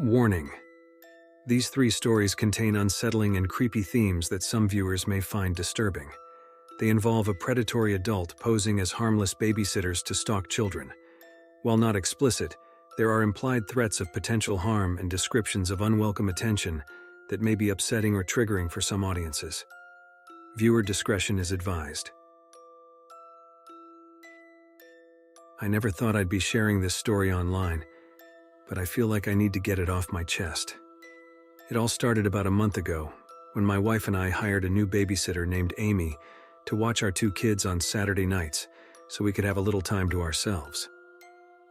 Warning: these three stories contain unsettling and creepy themes that some viewers may find disturbing. They involve a predatory adult posing as harmless babysitters to stalk children. While not explicit, there are implied threats of potential harm and descriptions of unwelcome attention that may be upsetting or triggering for some audiences. Viewer discretion is advised. I never thought I'd be sharing this story online, but I feel like I need to get it off my chest. It all started about a month ago, when my wife and I hired a new babysitter named Amy to watch our two kids on Saturday nights so we could have a little time to ourselves.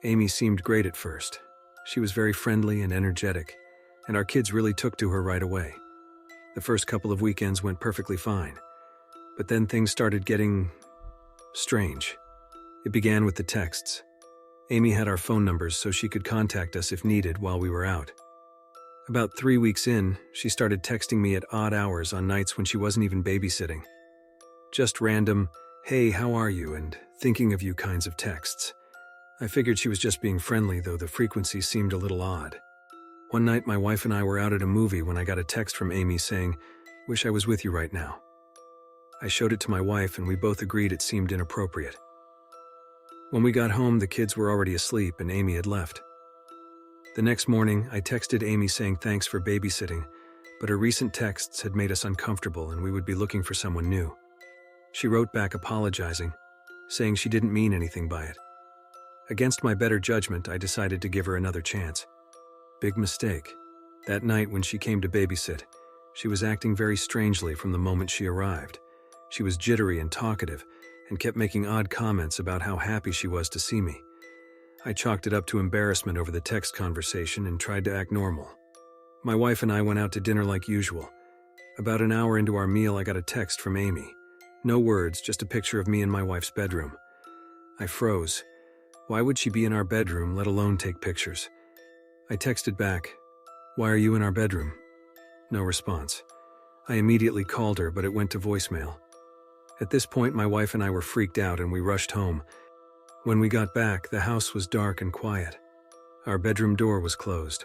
Amy seemed great at first. She was very friendly and energetic, and our kids really took to her right away. The first couple of weekends went perfectly fine, but then things started getting strange. It began with the texts. Amy had our phone numbers so she could contact us if needed while we were out. About 3 weeks in, she started texting me at odd hours on nights when she wasn't even babysitting. Just random, "Hey, how are you?" and "thinking of you" kinds of texts. I figured she was just being friendly, though the frequency seemed a little odd. One night my wife and I were out at a movie when I got a text from Amy saying, "Wish I was with you right now." I showed it to my wife and we both agreed it seemed inappropriate. When we got home, the kids were already asleep and Amy had left. The next morning, I texted Amy saying thanks for babysitting, but her recent texts had made us uncomfortable and we would be looking for someone new. She wrote back apologizing, saying she didn't mean anything by it. Against my better judgment, I decided to give her another chance. Big mistake. That night when she came to babysit, she was acting very strangely from the moment she arrived. She was jittery and talkative, and kept making odd comments about how happy she was to see me. I chalked it up to embarrassment over the text conversation and tried to act normal. My wife and I went out to dinner like usual. About an hour into our meal, I got a text from Amy. No words, just a picture of me in my wife's bedroom. I froze. Why would she be in our bedroom, let alone take pictures? I texted back, "Why are you in our bedroom?" No response. I immediately called her, but it went to voicemail. At this point, my wife and I were freaked out and we rushed home. When we got back, the house was dark and quiet. Our bedroom door was closed.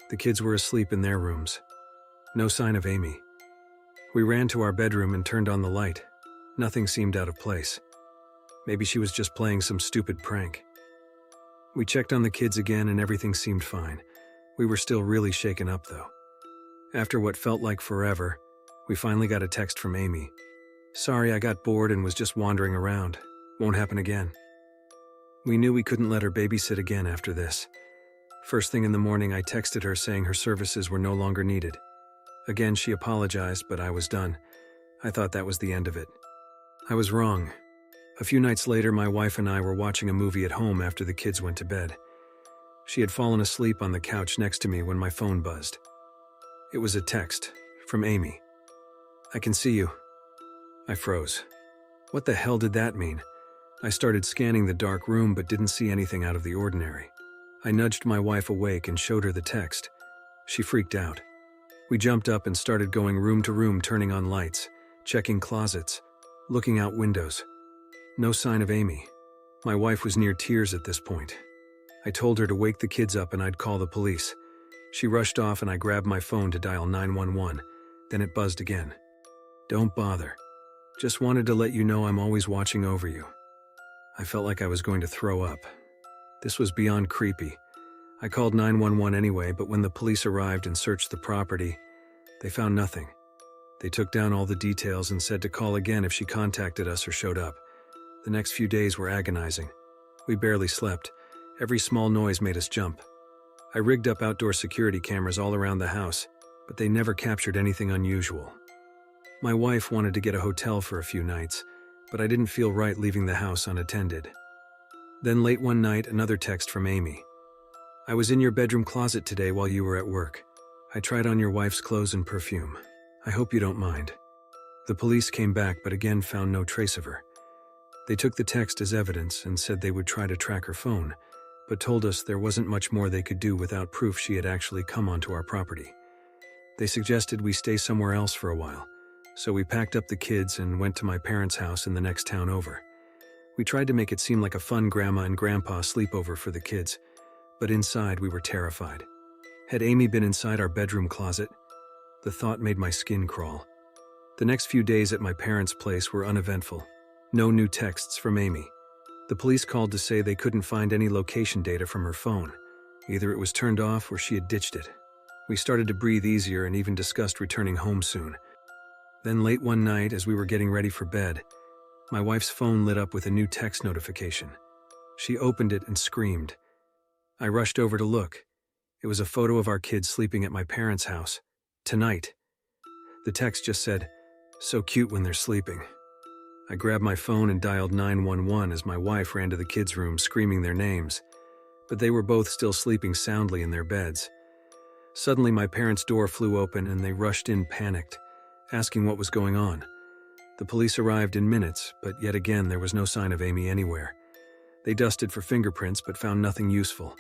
The kids were asleep in their rooms. No sign of Amy. We ran to our bedroom and turned on the light. Nothing seemed out of place. Maybe she was just playing some stupid prank. We checked on the kids again and everything seemed fine. We were still really shaken up though. After what felt like forever, we finally got a text from Amy. "Sorry, I got bored and was just wandering around. Won't happen again." We knew we couldn't let her babysit again after this. First thing in the morning, I texted her saying her services were no longer needed. Again, she apologized, but I was done. I thought that was the end of it. I was wrong. A few nights later, my wife and I were watching a movie at home after the kids went to bed. She had fallen asleep on the couch next to me when my phone buzzed. It was a text from Amy. "I can see you." I froze. What the hell did that mean? I started scanning the dark room but didn't see anything out of the ordinary. I nudged my wife awake and showed her the text. She freaked out. We jumped up and started going room to room, turning on lights, checking closets, looking out windows. No sign of Amy. My wife was near tears at this point. I told her to wake the kids up and I'd call the police. She rushed off and I grabbed my phone to dial 911. Then it buzzed again. "Don't bother. Just wanted to let you know I'm always watching over you." I felt like I was going to throw up. This was beyond creepy. I called 911 anyway, but when the police arrived and searched the property, they found nothing. They took down all the details and said to call again if she contacted us or showed up. The next few days were agonizing. We barely slept. Every small noise made us jump. I rigged up outdoor security cameras all around the house, but they never captured anything unusual. My wife wanted to get a hotel for a few nights, but I didn't feel right leaving the house unattended. Then late one night, another text from Amy. "I was in your bedroom closet today while you were at work. I tried on your wife's clothes and perfume. I hope you don't mind." The police came back but again found no trace of her. They took the text as evidence and said they would try to track her phone, but told us there wasn't much more they could do without proof she had actually come onto our property. They suggested we stay somewhere else for a while, so we packed up the kids and went to my parents' house in the next town over. We tried to make it seem like a fun grandma and grandpa sleepover for the kids, but inside we were terrified. Had Amy been inside our bedroom closet? The thought made my skin crawl. The next few days at my parents' place were uneventful. No new texts from Amy. The police called to say they couldn't find any location data from her phone. Either it was turned off or she had ditched it. We started to breathe easier and even discussed returning home soon. Then late one night, as we were getting ready for bed, my wife's phone lit up with a new text notification. She opened it and screamed. I rushed over to look. It was a photo of our kids sleeping at my parents' house. Tonight. The text just said, "So cute when they're sleeping." I grabbed my phone and dialed 911 as my wife ran to the kids' room screaming their names, but they were both still sleeping soundly in their beds. Suddenly my parents' door flew open and they rushed in panicked, asking what was going on. The police arrived in minutes, but yet again there was no sign of Amy anywhere. They dusted for fingerprints but found nothing useful.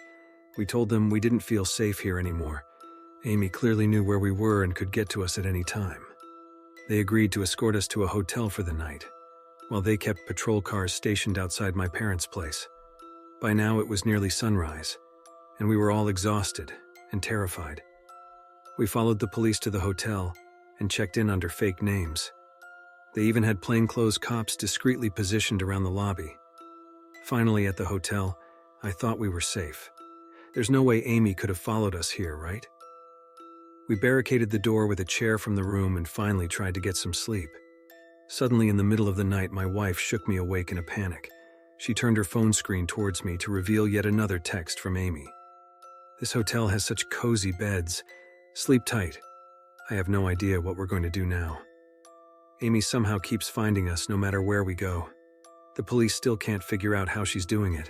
We told them we didn't feel safe here anymore. Amy clearly knew where we were and could get to us at any time. They agreed to escort us to a hotel for the night, while they kept patrol cars stationed outside my parents' place. By now it was nearly sunrise, and we were all exhausted and terrified. We followed the police to the hotel and checked in under fake names. They even had plainclothes cops discreetly positioned around the lobby. Finally, at the hotel, I thought we were safe. There's no way Amy could have followed us here, right? We barricaded the door with a chair from the room and finally tried to get some sleep. Suddenly, in the middle of the night, my wife shook me awake in a panic. She turned her phone screen towards me to reveal yet another text from Amy. "This hotel has such cozy beds. Sleep tight. I have no idea what we're going to do now. Amy somehow keeps finding us no matter where we go. The police still can't figure out how she's doing it.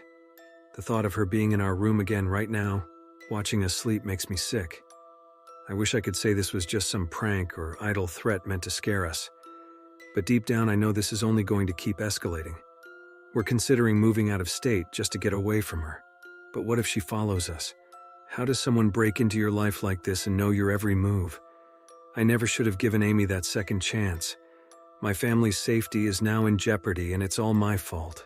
The thought of her being in our room again right now, watching us sleep, makes me sick. I wish I could say this was just some prank or idle threat meant to scare us. But deep down I know this is only going to keep escalating. We're considering moving out of state just to get away from her. But what if she follows us? How does someone break into your life like this and know your every move? I never should have given Amy that second chance. My family's safety is now in jeopardy and it's all my fault.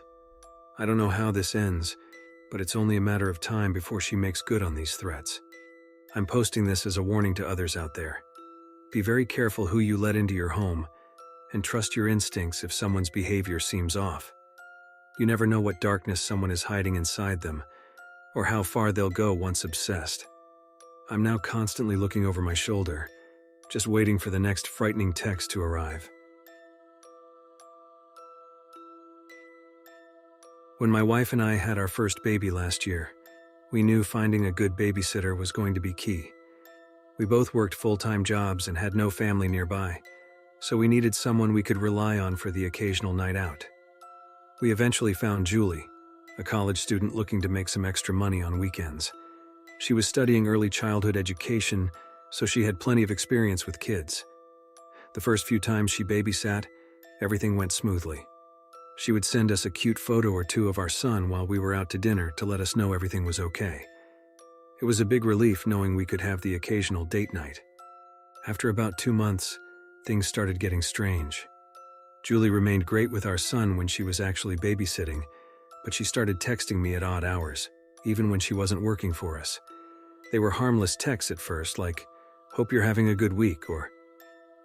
I don't know how this ends, but it's only a matter of time before she makes good on these threats. I'm posting this as a warning to others out there. Be very careful who you let into your home, and trust your instincts if someone's behavior seems off. You never know what darkness someone is hiding inside them, or how far they'll go once obsessed. I'm now constantly looking over my shoulder, just waiting for the next frightening text to arrive. When my wife and I had our first baby last year, we knew finding a good babysitter was going to be key. We both worked full-time jobs and had no family nearby, so we needed someone we could rely on for the occasional night out. We eventually found Julie, a college student looking to make some extra money on weekends. She was studying early childhood education, so she had plenty of experience with kids. The first few times she babysat, everything went smoothly. She would send us a cute photo or two of our son while we were out to dinner to let us know everything was okay. It was a big relief knowing we could have the occasional date night. After about 2 months, things started getting strange. Julie remained great with our son when she was actually babysitting, but she started texting me at odd hours, even when she wasn't working for us. They were harmless texts at first, like, "Hope you're having a good week," or,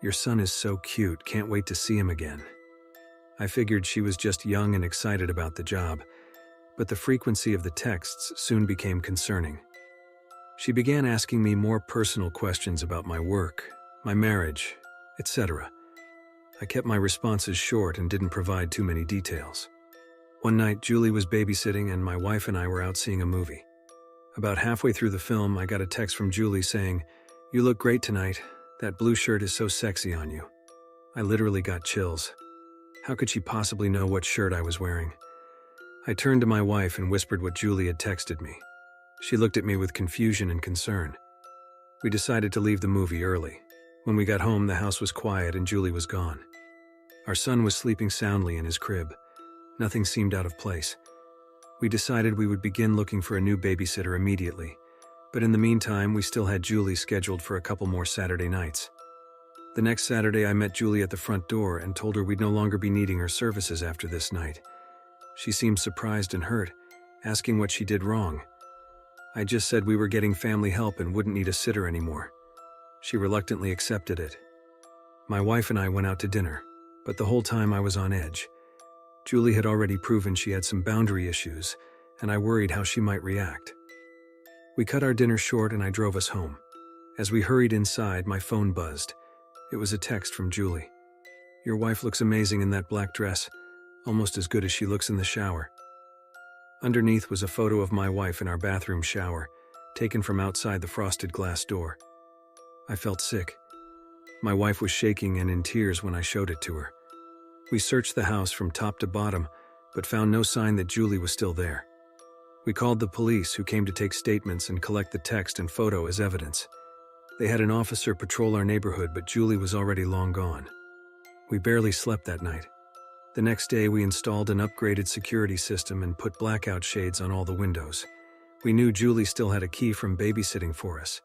"Your son is so cute, can't wait to see him again." I figured she was just young and excited about the job, but the frequency of the texts soon became concerning. She began asking me more personal questions about my work, my marriage, etc. I kept my responses short and didn't provide too many details. One night, Julie was babysitting and my wife and I were out seeing a movie. About halfway through the film, I got a text from Julie saying, "You look great tonight. That blue shirt is so sexy on you." I literally got chills. How could she possibly know what shirt I was wearing? I turned to my wife and whispered what Julie had texted me. She looked at me with confusion and concern. We decided to leave the movie early. When we got home, the house was quiet and Julie was gone. Our son was sleeping soundly in his crib. Nothing seemed out of place. We decided we would begin looking for a new babysitter immediately, but in the meantime, we still had Julie scheduled for a couple more Saturday nights. The next Saturday, I met Julie at the front door and told her we'd no longer be needing her services after this night. She seemed surprised and hurt, asking what she did wrong. I just said we were getting family help and wouldn't need a sitter anymore. She reluctantly accepted it. My wife and I went out to dinner, but the whole time I was on edge. Julie had already proven she had some boundary issues, and I worried how she might react. We cut our dinner short and I drove us home. As we hurried inside, my phone buzzed. It was a text from Julie. "Your wife looks amazing in that black dress, almost as good as she looks in the shower." Underneath was a photo of my wife in our bathroom shower, taken from outside the frosted glass door. I felt sick. My wife was shaking and in tears when I showed it to her. We searched the house from top to bottom, but found no sign that Julie was still there. We called the police, who came to take statements and collect the text and photo as evidence. They had an officer patrol our neighborhood, but Julie was already long gone. We barely slept that night. The next day, we installed an upgraded security system and put blackout shades on all the windows. We knew Julie still had a key from babysitting for us,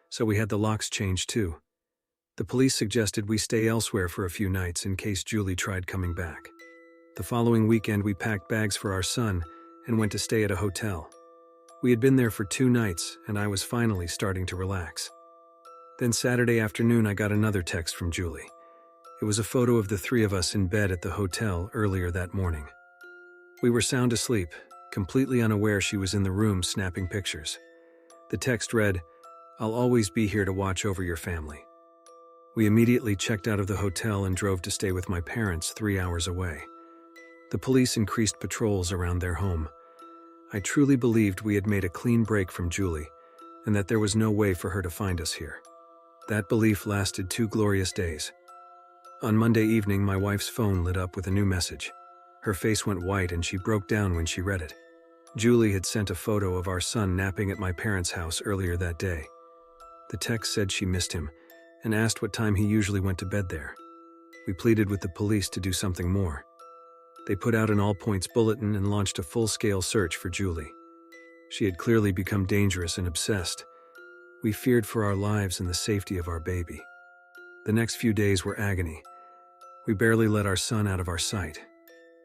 so we had the locks changed too. The police suggested we stay elsewhere for a few nights in case Julie tried coming back. The following weekend, we packed bags for our son and went to stay at a hotel. We had been there for 2 nights, and I was finally starting to relax. Then Saturday afternoon, I got another text from Julie. It was a photo of the 3 of us in bed at the hotel earlier that morning. We were sound asleep, completely unaware she was in the room snapping pictures. The text read, "I'll always be here to watch over your family." We immediately checked out of the hotel and drove to stay with my parents 3 hours away. The police increased patrols around their home. I truly believed we had made a clean break from Julie, and that there was no way for her to find us here. That belief lasted 2 glorious days. On Monday evening, my wife's phone lit up with a new message. Her face went white and she broke down when she read it. Julie had sent a photo of our son napping at my parents' house earlier that day. The text said she missed him and asked what time he usually went to bed there. We pleaded with the police to do something more. They put out an all-points bulletin and launched a full-scale search for Julie. She had clearly become dangerous and obsessed. We feared for our lives and the safety of our baby. The next few days were agony. We barely let our son out of our sight.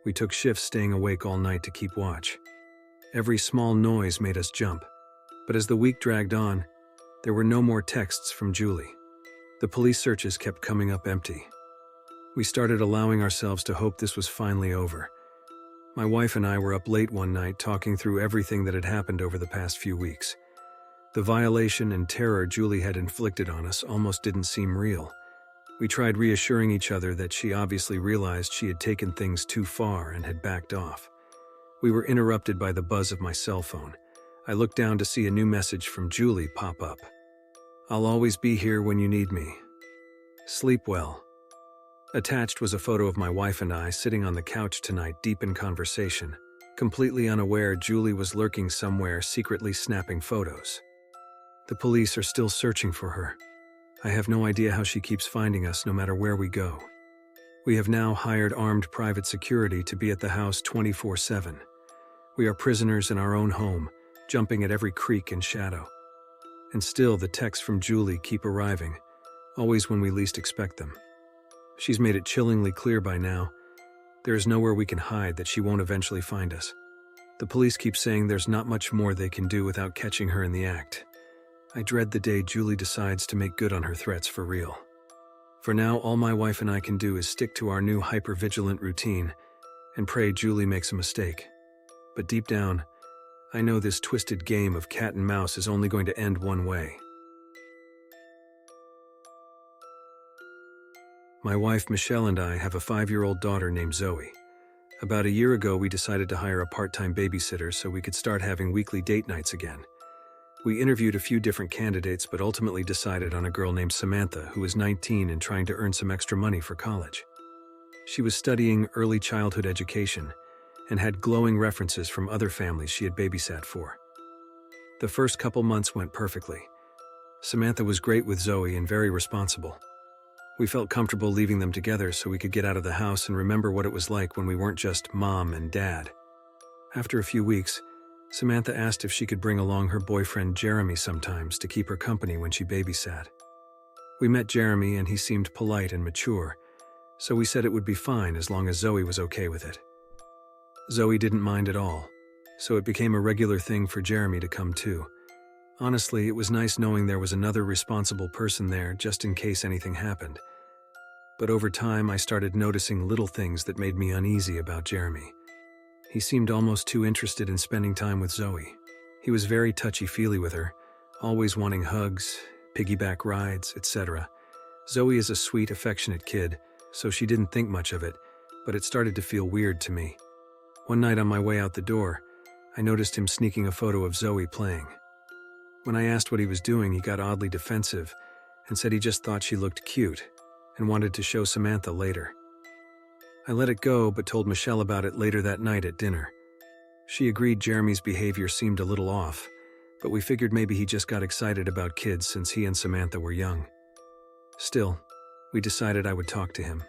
We took shifts staying awake all night to keep watch. Every small noise made us jump. But as the week dragged on, there were no more texts from Julie. The police searches kept coming up empty. We started allowing ourselves to hope this was finally over. My wife and I were up late one night talking through everything that had happened over the past few weeks. The violation and terror Julie had inflicted on us almost didn't seem real. We tried reassuring each other that she obviously realized she had taken things too far and had backed off. We were interrupted by the buzz of my cell phone. I looked down to see a new message from Julie pop up. "I'll always be here when you need me. Sleep well." Attached was a photo of my wife and I sitting on the couch tonight, deep in conversation. Completely unaware, Julie was lurking somewhere, secretly snapping photos. The police are still searching for her. I have no idea how she keeps finding us no matter where we go. We have now hired armed private security to be at the house 24/7. We are prisoners in our own home, jumping at every creak and shadow. And still, the texts from Julie keep arriving, always when we least expect them. She's made it chillingly clear by now. There is nowhere we can hide that she won't eventually find us. The police keep saying there's not much more they can do without catching her in the act. I dread the day Julie decides to make good on her threats for real. For now, all my wife and I can do is stick to our new hyper-vigilant routine and pray Julie makes a mistake. But deep down, I know this twisted game of cat and mouse is only going to end one way. My wife Michelle and I have a 5-year-old daughter named Zoe. About a year ago, we decided to hire a part-time babysitter so we could start having weekly date nights again. We interviewed a few different candidates, but ultimately decided on a girl named Samantha, who was 19 and trying to earn some extra money for college. She was studying early childhood education and had glowing references from other families she had babysat for. The first couple months went perfectly. Samantha was great with Zoe and very responsible. We felt comfortable leaving them together so we could get out of the house and remember what it was like when we weren't just mom and dad. After a few weeks, Samantha asked if she could bring along her boyfriend Jeremy sometimes to keep her company when she babysat. We met Jeremy and he seemed polite and mature, so we said it would be fine as long as Zoe was okay with it. Zoe didn't mind at all, so it became a regular thing for Jeremy to come too. Honestly, it was nice knowing there was another responsible person there just in case anything happened. But over time, I started noticing little things that made me uneasy about Jeremy. He seemed almost too interested in spending time with Zoe. He was very touchy-feely with her, always wanting hugs, piggyback rides, etc. Zoe is a sweet, affectionate kid, so she didn't think much of it, but it started to feel weird to me. One night on my way out the door, I noticed him sneaking a photo of Zoe playing. When I asked what he was doing, he got oddly defensive and said he just thought she looked cute and wanted to show Samantha later. I let it go, but told Michelle about it later that night at dinner. She agreed Jeremy's behavior seemed a little off, but we figured maybe he just got excited about kids since he and Samantha were young. Still, we decided I would talk to him.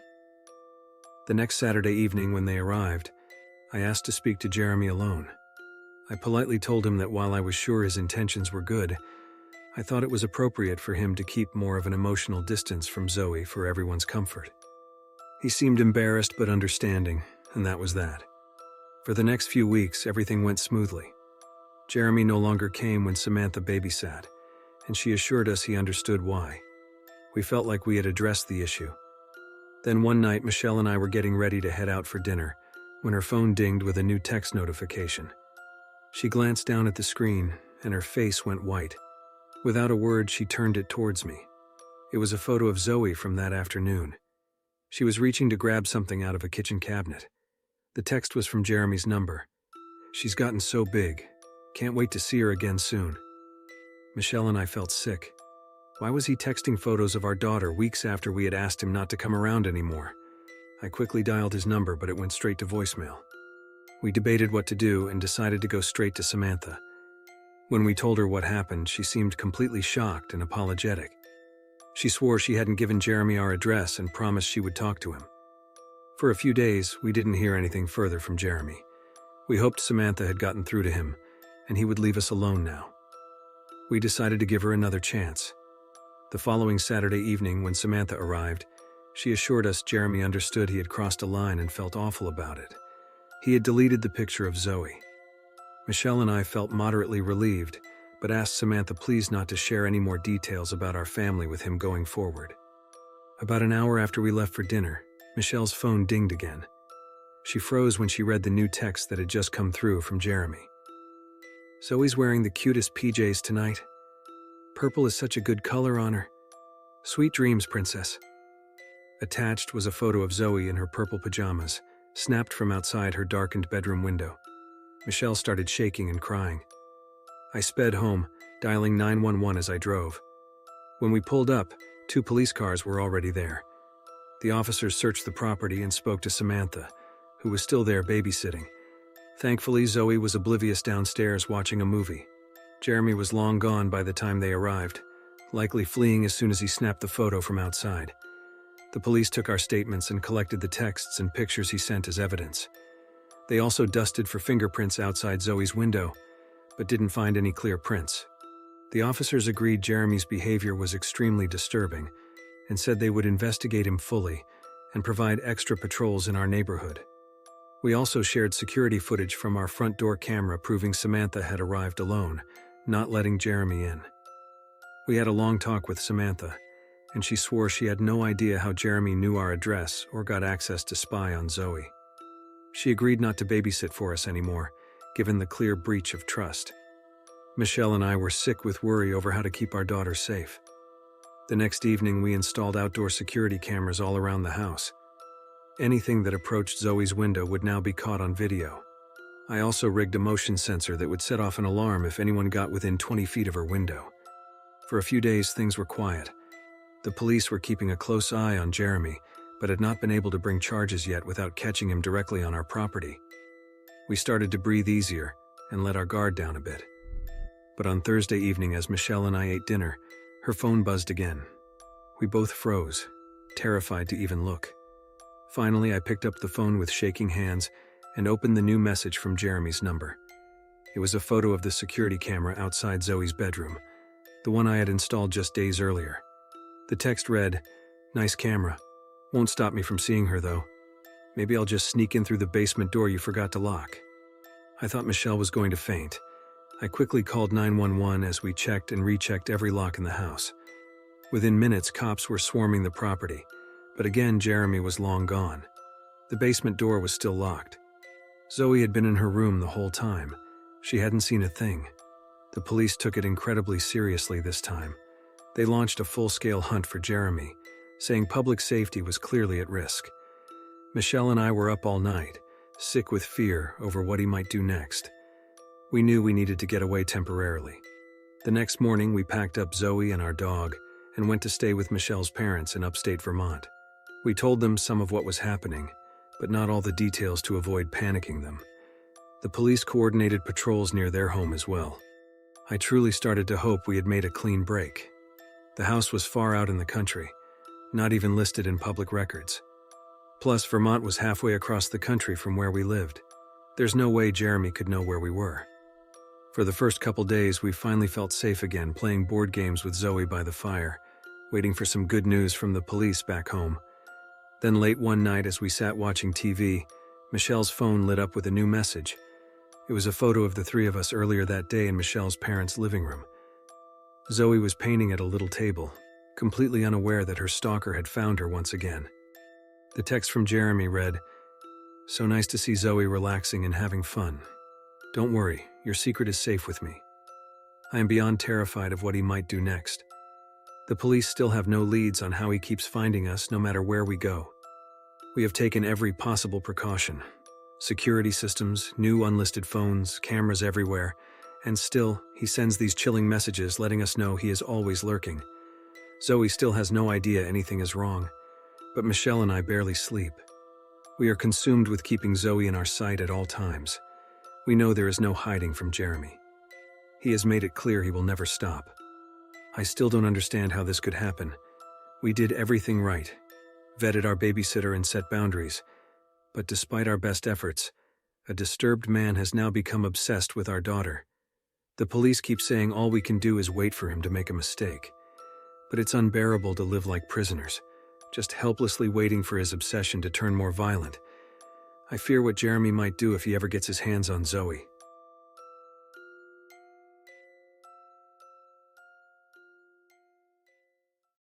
The next Saturday evening when they arrived, I asked to speak to Jeremy alone. I politely told him that while I was sure his intentions were good, I thought it was appropriate for him to keep more of an emotional distance from Zoe for everyone's comfort. He seemed embarrassed but understanding, and that was that. For the next few weeks, everything went smoothly. Jeremy no longer came when Samantha babysat, and she assured us he understood why. We felt like we had addressed the issue. Then one night, Michelle and I were getting ready to head out for dinner when her phone dinged with a new text notification. She glanced down at the screen, and her face went white. Without a word, she turned it towards me. It was a photo of Zoe from that afternoon. She was reaching to grab something out of a kitchen cabinet. The text was from Jeremy's number. "She's gotten so big. Can't wait to see her again soon." Michelle and I felt sick. Why was he texting photos of our daughter weeks after we had asked him not to come around anymore? I quickly dialed his number, but it went straight to voicemail. We debated what to do and decided to go straight to Samantha. When we told her what happened, she seemed completely shocked and apologetic. She swore she hadn't given Jeremy our address and promised she would talk to him. For a few days, we didn't hear anything further from Jeremy. We hoped Samantha had gotten through to him, and he would leave us alone now. We decided to give her another chance. The following Saturday evening, when Samantha arrived, she assured us Jeremy understood he had crossed a line and felt awful about it. He had deleted the picture of Zoe. Michelle and I felt moderately relieved, but asked Samantha please not to share any more details about our family with him going forward. About an hour after we left for dinner, Michelle's phone dinged again. She froze when she read the new text that had just come through from Jeremy. "Zoe's wearing the cutest PJs tonight. Purple is such a good color on her. Sweet dreams, princess." Attached was a photo of Zoe in her purple pajamas, snapped from outside her darkened bedroom window. Michelle started shaking and crying. I sped home, dialing 911 as I drove. When we pulled up, 2 police cars were already there. The officers searched the property and spoke to Samantha, who was still there babysitting. Thankfully, Zoe was oblivious downstairs watching a movie. Jeremy was long gone by the time they arrived, likely fleeing as soon as he snapped the photo from outside. The police took our statements and collected the texts and pictures he sent as evidence. They also dusted for fingerprints outside Zoe's window, but didn't find any clear prints. The officers agreed Jeremy's behavior was extremely disturbing and said they would investigate him fully and provide extra patrols in our neighborhood. We also shared security footage from our front door camera proving Samantha had arrived alone, not letting Jeremy in. We had a long talk with Samantha, and she swore she had no idea how Jeremy knew our address or got access to spy on Zoe. She agreed not to babysit for us anymore, given the clear breach of trust. Michelle and I were sick with worry over how to keep our daughter safe. The next evening, we installed outdoor security cameras all around the house. Anything that approached Zoe's window would now be caught on video. I also rigged a motion sensor that would set off an alarm if anyone got within 20 feet of her window. For a few days, things were quiet. The police were keeping a close eye on Jeremy, but had not been able to bring charges yet without catching him directly on our property. We started to breathe easier and let our guard down a bit. But on Thursday evening, as Michelle and I ate dinner, her phone buzzed again. We both froze, terrified to even look. Finally, I picked up the phone with shaking hands and opened the new message from Jeremy's number. It was a photo of the security camera outside Zoe's bedroom, the one I had installed just days earlier. The text read, "Nice camera. Won't stop me from seeing her, though. Maybe I'll just sneak in through the basement door you forgot to lock." I thought Michelle was going to faint. I quickly called 911 as we checked and rechecked every lock in the house. Within minutes, cops were swarming the property, but again, Jeremy was long gone. The basement door was still locked. Zoe had been in her room the whole time. She hadn't seen a thing. The police took it incredibly seriously this time. They launched a full-scale hunt for Jeremy, saying public safety was clearly at risk. Michelle and I were up all night, sick with fear over what he might do next. We knew we needed to get away temporarily. The next morning, we packed up Zoe and our dog and went to stay with Michelle's parents in upstate Vermont. We told them some of what was happening, but not all the details to avoid panicking them. The police coordinated patrols near their home as well. I truly started to hope we had made a clean break. The house was far out in the country, not even listed in public records. Plus, Vermont was halfway across the country from where we lived. There's no way Jeremy could know where we were. For the first couple days, we finally felt safe again, playing board games with Zoe by the fire, waiting for some good news from the police back home. Then late one night, as we sat watching TV, Michelle's phone lit up with a new message. It was a photo of the three of us earlier that day in Michelle's parents' living room. Zoe was painting at a little table, completely unaware that her stalker had found her once again. The text from Jeremy read, "So nice to see Zoe relaxing and having fun. Don't worry, your secret is safe with me. I am beyond terrified of what he might do next. The police still have no leads on how he keeps finding us no matter where we go. We have taken every possible precaution. Security systems, new unlisted phones, cameras everywhere, and still, he sends these chilling messages letting us know he is always lurking. Zoe still has no idea anything is wrong, but Michelle and I barely sleep. We are consumed with keeping Zoe in our sight at all times. We know there is no hiding from Jeremy. He has made it clear he will never stop. I still don't understand how this could happen. We did everything right, vetted our babysitter and set boundaries, but despite our best efforts, a disturbed man has now become obsessed with our daughter. The police keep saying all we can do is wait for him to make a mistake. But it's unbearable to live like prisoners, just helplessly waiting for his obsession to turn more violent. I fear what Jeremy might do if he ever gets his hands on Zoe.